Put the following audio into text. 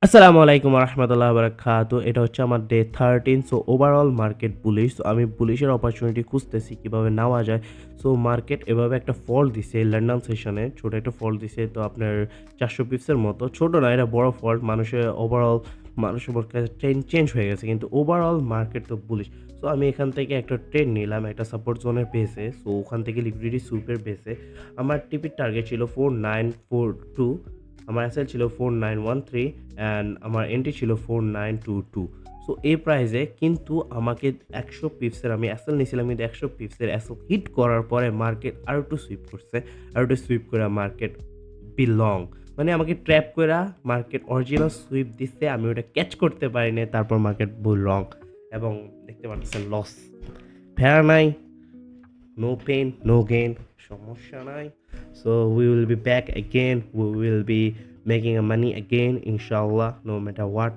আসসালামু আলাইকুম রহমতুল্লাহ বারাকাতু। এটা হচ্ছে আমার day 13। So overall market bullish. So আমি বুলিশের অপরচুনিটি খুঁজতেছি কিভাবে নেওয়া যায়। সো মার্কেট এভাবে একটা ফল দিছে লন্ডন সেশনে, ছোট একটা ফল দিছে। তো আপনার 400 পিপসের মতো। ছোট না, এটা বড় ফল। মানুষের ওভারঅল মানুষের কাছে ট্রেন্ড চেঞ্জ হয়ে গেছে। কিন্তু ওভারঅল মার্কেট তো বুলিশ। সো আমি এখান থেকে একটা ট্রেড নিলাম একটা সাপোর্ট জোনের বেসে। সো ওখান থেকে লিকুইডিটি সুইপের বেসে আমার টিপির টার্গেট ছিল 4942। আমার এসএল ছিল 4913 অ্যান্ড আমার এন্ট্রি ছিল 4922। সো এই প্রাইসে কিন্তু আমাকে 100 পিপসের আমি এসএল নিয়েছিলাম, কিন্তু 100 পিপসের এসএল হিট করার পরে মার্কেট আরও একটু সুইপ করছে। আরও একটু সুইপ করে মার্কেট বিলং মানে আমাকে ট্র্যাপ কইরা মার্কেট অরিজিনাল সুইপ দিচ্ছে। আমি ওটা ক্যাচ করতে পারিনি। তারপর মার্কেট বিলং এবং দেখতে পাচ্ছেন লস। ফেরা নাই, নো পেইন নো গেইন, সমস্যা নাই। So we will be back again, we will be making a money again inshallah, no matter what.